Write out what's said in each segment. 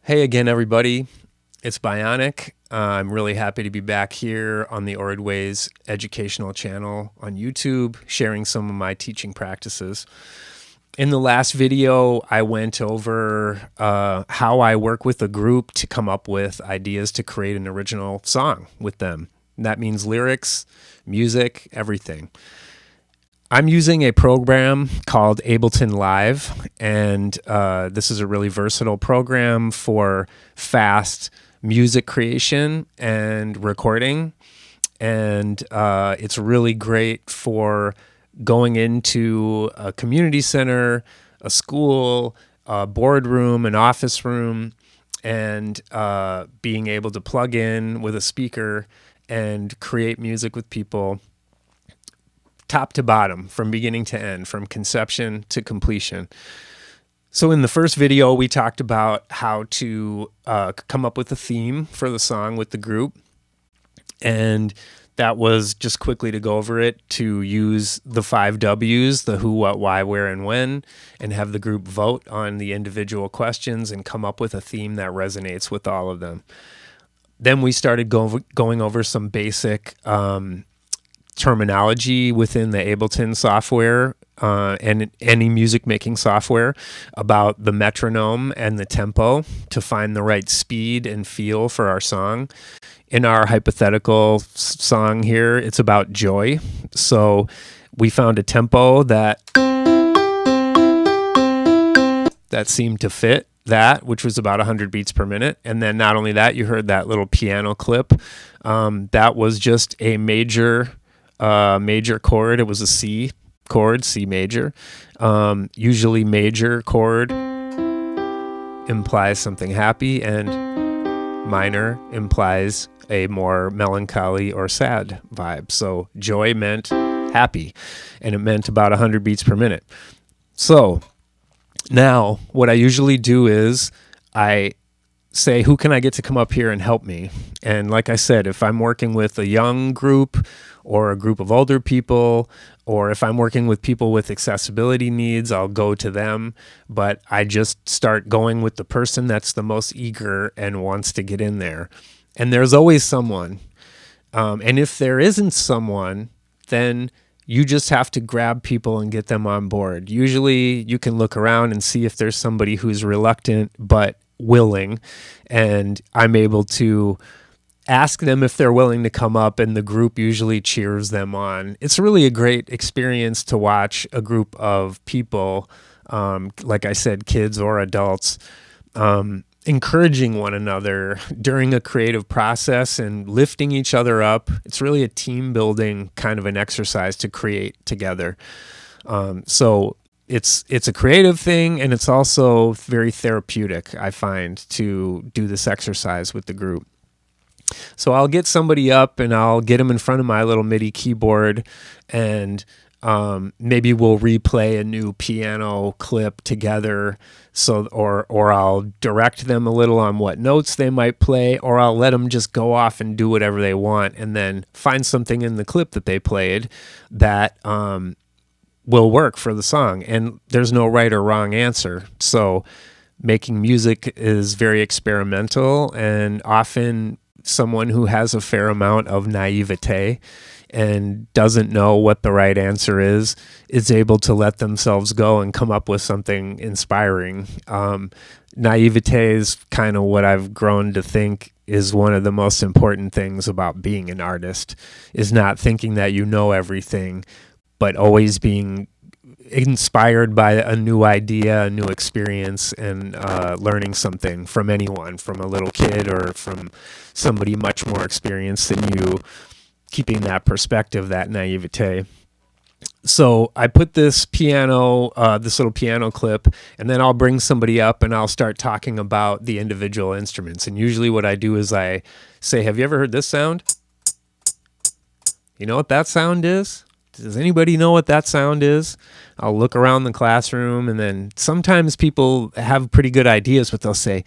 Hey again, everybody. It's Bionik. I'm really happy to be back here on the Ordways educational channel on YouTube, sharing some of my teaching practices. In the last video, I went over how I work with a group to come up with ideas to create an original song with them. And that means lyrics, music, everything. I'm using a program called Ableton Live, and this is a really versatile program for fast music creation and recording, and it's really great for going into a community center, a school, a boardroom, an office room, and being able to plug in with a speaker and create music with people top to bottom, from beginning to end, from conception to completion. So in the first video, we talked about how to come up with a theme for the song with the group. And that was just quickly to go over it, to use the 5 W's, the who, what, why, where, and when, and have the group vote on the individual questions and come up with a theme that resonates with all of them. Then we started going over some basic terminology within the Ableton software and any music making software about the metronome and the tempo to find the right speed and feel for our song. In our hypothetical song here, it's about joy. So we found a tempo that seemed to fit that, which was about 100 beats per minute. And then not only that, you heard that little piano clip. That was just a major chord. It was a C chord, C major. Usually major chord implies something happy, and minor implies a more melancholy or sad vibe. So joy meant happy, and it meant about 100 beats per minute. So now what I usually do is I say, who can I get to come up here and help me? And like I said, if I'm working with a young group or a group of older people, or if I'm working with people with accessibility needs, I'll go to them. But I just start going with the person that's the most eager and wants to get in there. And there's always someone. And if there isn't someone, then you just have to grab people and get them on board. Usually you can look around and see if there's somebody who's reluctant but willing, and I'm able to ask them if they're willing to come up, and the group usually cheers them on. It's really a great experience to watch a group of people, like I said, kids or adults, encouraging one another during a creative process and lifting each other up. It's really a team building kind of an exercise to create together. So it's a creative thing, and it's also very therapeutic, I find, to do this exercise with the group. So I'll get somebody up and I'll get them in front of my little MIDI keyboard, and maybe we'll replay a new piano clip together. So, or I'll direct them a little on what notes they might play, or I'll let them just go off and do whatever they want, and then find something in the clip that they played that will work for the song. And there's no right or wrong answer. So making music is very experimental, and often someone who has a fair amount of naivete and doesn't know what the right answer is able to let themselves go and come up with something inspiring. Naivete is kind of what I've grown to think is one of the most important things about being an artist, is not thinking that you know everything, but always being inspired by a new idea, a new experience, and learning something from anyone, from a little kid or from somebody much more experienced than you, keeping that perspective, that naivete. So I put this piano, this little piano clip, and then I'll bring somebody up and I'll start talking about the individual instruments. And usually what I do is I say, have you ever heard this sound? You know what that sound is? Does anybody know what that sound is? I'll look around the classroom, and then sometimes people have pretty good ideas, but they'll say,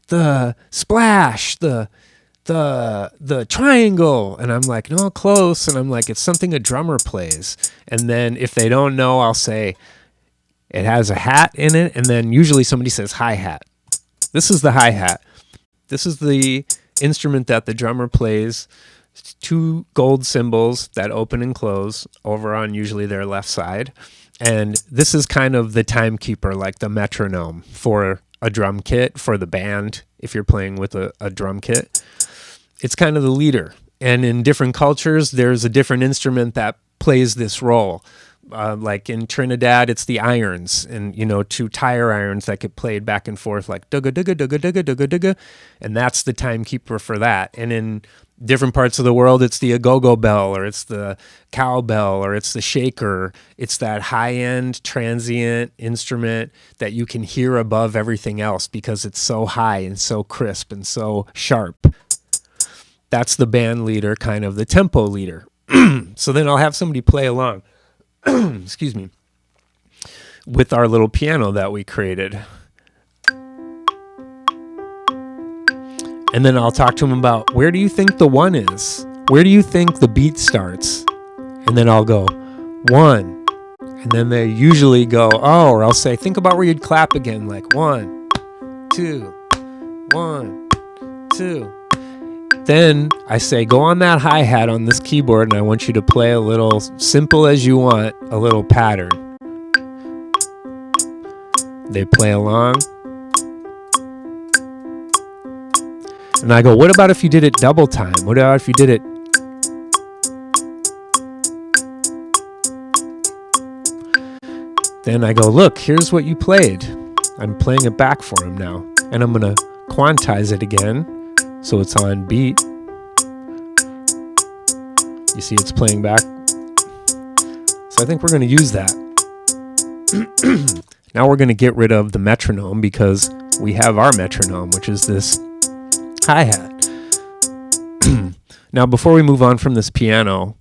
the splash, the triangle. And I'm like, no, close. And I'm like, it's something a drummer plays. And then if they don't know, I'll say, it has a hat in it. And then usually somebody says hi-hat. This is the hi-hat. This is the instrument that the drummer plays. It's 2 gold cymbals that open and close over on usually their left side. And this is kind of the timekeeper, like the metronome for a drum kit, for the band, if you're playing with a drum kit. It's kind of the leader. And in different cultures, there's a different instrument that plays this role. Like in Trinidad, it's the irons, and 2 tire irons that get played back and forth like dugga dugga dugga dugga dugga dugga, and that's the timekeeper for that. And in different parts of the world, it's the agogo bell, or it's the cowbell, or it's the shaker. It's that high-end transient instrument that you can hear above everything else because it's so high and so crisp and so sharp. That's the band leader, kind of the tempo leader. So then I'll have somebody play along. Excuse me, with our little piano that we created. And then I'll talk to him about, where do you think the 1 is? Where do you think the beat starts? And then I'll go 1. And then they usually go, oh, or I'll say, think about where you'd clap again, like 1, 2, 1, 2. Then I say, go on that hi-hat on this keyboard, and I want you to play a little, simple as you want, a little pattern. They play along. And I go, what about if you did it double time? What about if you did it? Then I go, look, here's what you played. I'm playing it back for him now. And I'm going to quantize it again, so it's on beat. You see it's playing back. So I think we're going to use that. Now we're going to get rid of the metronome because we have our metronome, which is this hi-hat. Now, before we move on from this piano,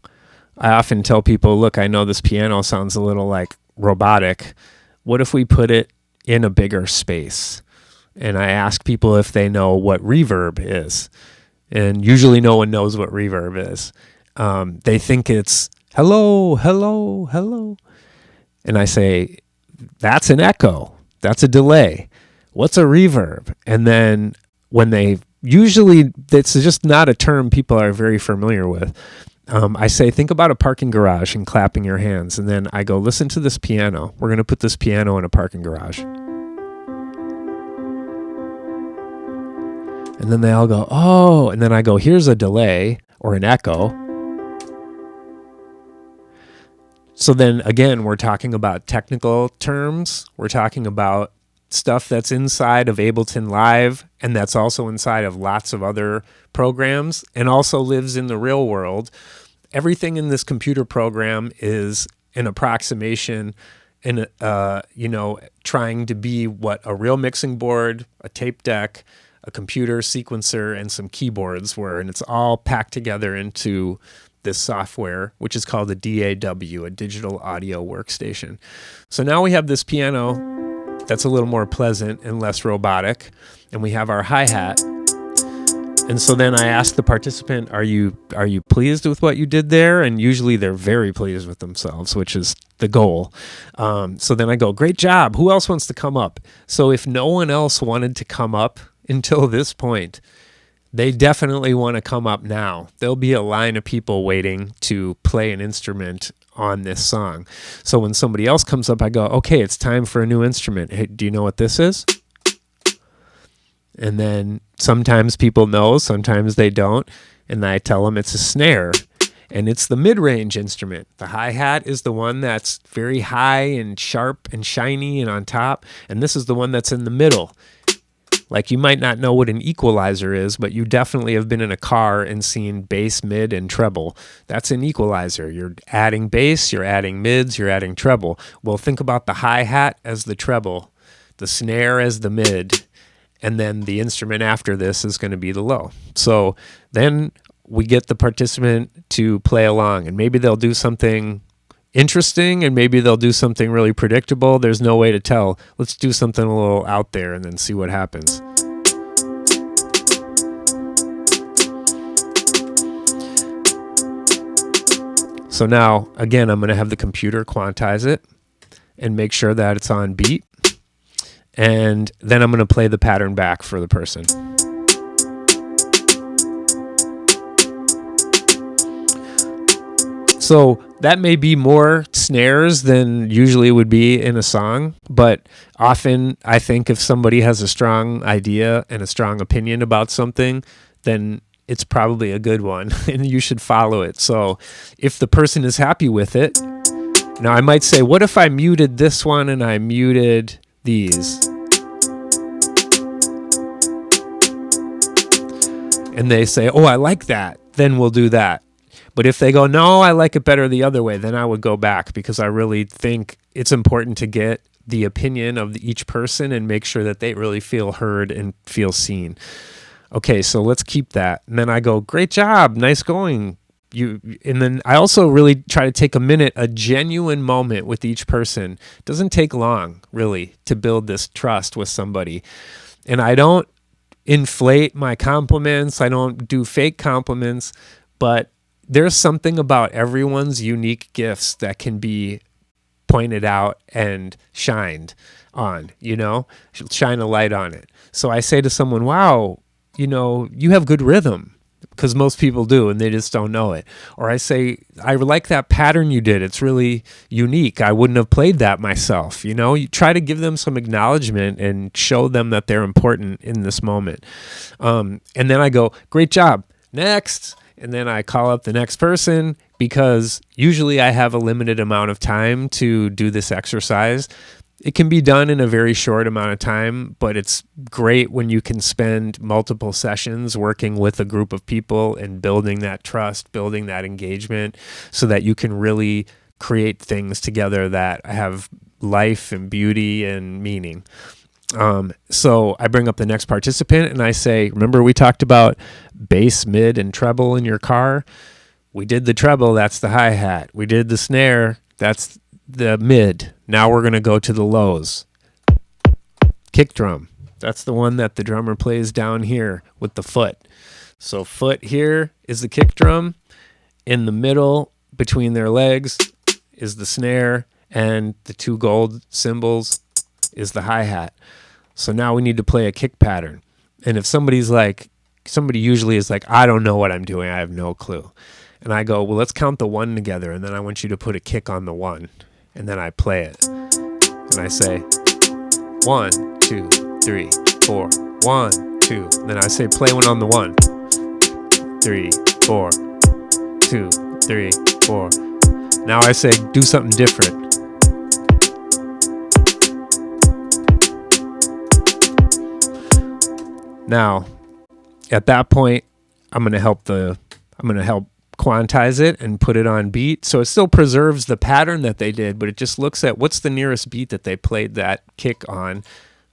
I often tell people, look, I know this piano sounds a little like robotic. What if we put it in a bigger space? And I ask people if they know what reverb is. And usually no one knows what reverb is. They think it's hello, hello, hello. And I say, that's an echo. That's a delay. What's a reverb? And then when they usually, it's just not a term people are very familiar with. I say, think about a parking garage and clapping your hands. And then I go, listen to this piano. We're going to put this piano in a parking garage. And then they all go, oh. And then I go, here's a delay or an echo. So then again, we're talking about technical terms. We're talking about stuff that's inside of Ableton Live, and that's also inside of lots of other programs, and also lives in the real world. Everything in this computer program is an approximation and trying to be what a real mixing board, a tape deck, a computer sequencer, and some keyboards were, and it's all packed together into this software, which is called a DAW, a digital audio workstation. So now we have this piano that's a little more pleasant and less robotic, and we have our hi-hat. And so then I ask the participant, are you pleased with what you did there? And usually they're very pleased with themselves, which is the goal. So then I go, great job. Who else wants to come up? So if no one else wanted to come up until this point, they definitely want to come up now. There'll be a line of people waiting to play an instrument on this song. So when somebody else comes up, I go, okay, it's time for a new instrument. Hey, do you know what this is? And then sometimes people know, sometimes they don't. And I tell them it's a snare. And it's the mid-range instrument. The hi-hat is the one that's very high and sharp and shiny and on top. And this is the one that's in the middle. Like, you might not know what an equalizer is, but you definitely have been in a car and seen bass, mid, and treble. That's an equalizer. You're adding bass, you're adding mids, you're adding treble. Well, think about the hi-hat as the treble, the snare as the mid, and then the instrument after this is going to be the low. So then we get the participant to play along, and maybe they'll do something interesting, and maybe they'll do something really predictable. There's no way to tell. Let's do something a little out there and then see what happens. So now, again, I'm going to have the computer quantize it and make sure that it's on beat. and then I'm going to play the pattern back for the person. So that may be more snares than usually would be in a song, but often I think if somebody has a strong idea and a strong opinion about something, then it's probably a good one and you should follow it. So if the person is happy with it, now I might say, what if I muted this one and I muted these? And they say, oh, I like that, then we'll do that. But if they go, no, I like it better the other way, then I would go back, because I really think it's important to get the opinion of each person and make sure that they really feel heard and feel seen. Okay, so let's keep that. And then I go, great job, nice going. And then I also really try to take a minute, a genuine moment with each person. It doesn't take long, really, to build this trust with somebody. And I don't inflate my compliments. I don't do fake compliments, but there's something about everyone's unique gifts that can be pointed out and shined on, shine a light on it. So I say to someone, wow, you have good rhythm, because most people do and they just don't know it. Or I say, I like that pattern you did. It's really unique. I wouldn't have played that myself. You try to give them some acknowledgement and show them that they're important in this moment. And then I go, great job, next. And then I call up the next person, because usually I have a limited amount of time to do this exercise. It can be done in a very short amount of time, but it's great when you can spend multiple sessions working with a group of people and building that trust, building that engagement, so that you can really create things together that have life and beauty and meaning. So I bring up the next participant and I say, remember we talked about bass, mid, and treble in your car? We did the treble, that's the hi-hat. We did the snare, that's the mid. Now we're going to go to the lows. Kick drum, that's the one that the drummer plays down here with the foot. So foot here is the kick drum. In the middle, between their legs, is the snare, and the two gold cymbals is the hi-hat. So now we need to play a kick pattern. And if somebody usually is like, I don't know what I'm doing, I have no clue. And I go, well, let's count the one together, and then I want you to put a kick on the one. And then I play it. And I say, 1, 2, 3, 4, 1, 2. And then I say, play one on the 1. 3, 4, 2, 3, 4. Now I say, do something different. Now, at that point, I'm going to help quantize it and put it on beat. So it still preserves the pattern that they did, but it just looks at what's the nearest beat that they played that kick on.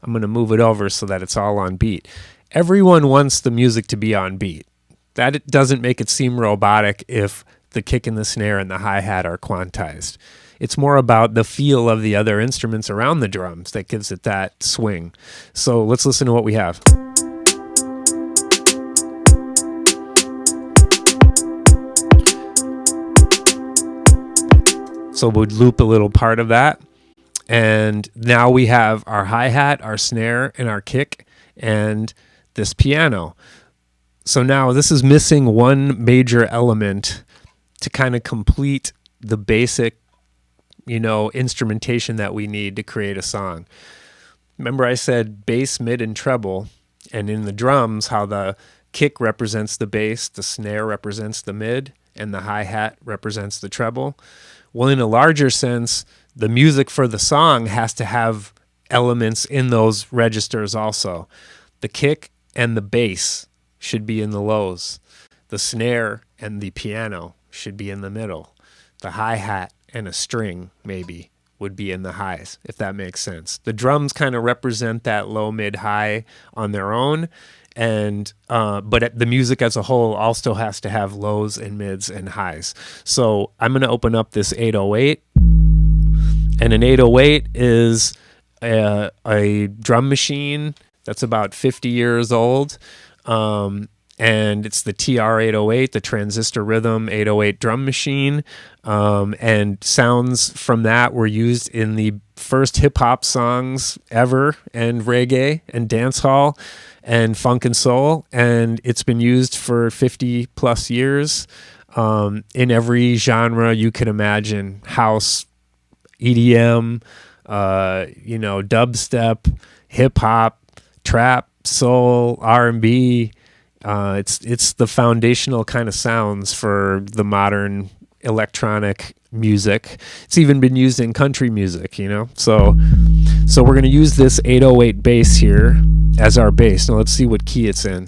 I'm going to move it over so that it's all on beat. Everyone wants the music to be on beat. That it doesn't make it seem robotic if the kick and the snare and the hi-hat are quantized. It's more about the feel of the other instruments around the drums that gives it that swing. So let's listen to what we have. So we'd loop a little part of that. And now we have our hi-hat, our snare, and our kick, and this piano. So now this is missing one major element to kind of complete the basic, instrumentation that we need to create a song. Remember I said bass, mid, and treble, and in the drums, how the kick represents the bass, the snare represents the mid, and the hi-hat represents the treble. Well, in a larger sense, the music for the song has to have elements in those registers also. The kick and the bass should be in the lows. The snare and the piano should be in the middle. The hi-hat and a string, maybe, would be in the highs, if that makes sense. The drums kind of represent that low, mid, high on their own, and but the music as a whole also has to have lows and mids and highs. So I'm going to open up this 808, and an 808 is a drum machine that's about 50 years old, and and it's the TR-808, the transistor rhythm 808 drum machine. And sounds from that were used in the first hip-hop songs ever, and reggae and dancehall and funk and soul. And it's been used for 50 plus years in every genre you can imagine: house, EDM, dubstep, hip-hop, trap, soul, R&B. It's the foundational kind of sounds for the modern electronic music. It's even been used in country music, So we're going to use this 808 bass here as our bass. Now let's see what key it's in.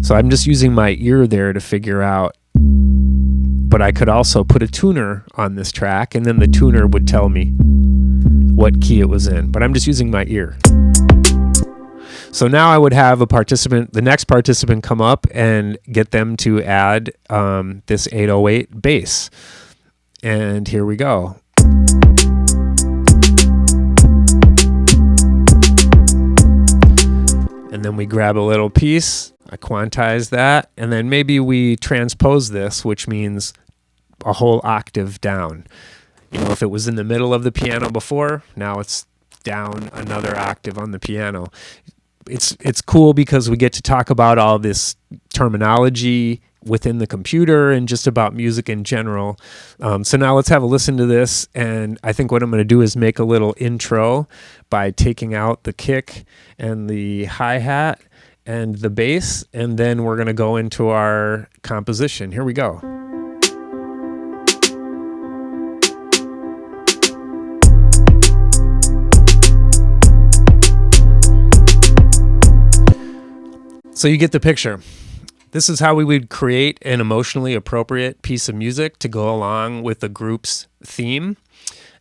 So I'm just using my ear there to figure out, but I could also put a tuner on this track, and then the tuner would tell me what key it was in, but I'm just using my ear. So now I would have the next participant come up and get them to add this 808 bass. And here we go. And then we grab a little piece, I quantize that, and then maybe we transpose this, which means a whole octave down. If it was in the middle of the piano before, now it's down another octave on the piano. It's cool because we get to talk about all this terminology within the computer and just about music in general. So now let's have a listen to this, and I think what I'm going to do is make a little intro by taking out the kick and the hi-hat and the bass, and then we're going to go into our composition. Here we go. So you get the picture. This is how we would create an emotionally appropriate piece of music to go along with the group's theme.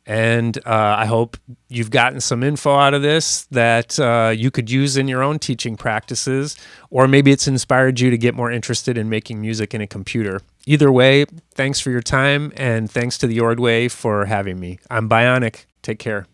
And I hope you've gotten some info out of this that you could use in your own teaching practices, or maybe it's inspired you to get more interested in making music in a computer. Either way, thanks for your time, and thanks to the Ordway for having me. I'm Bionik. Take care.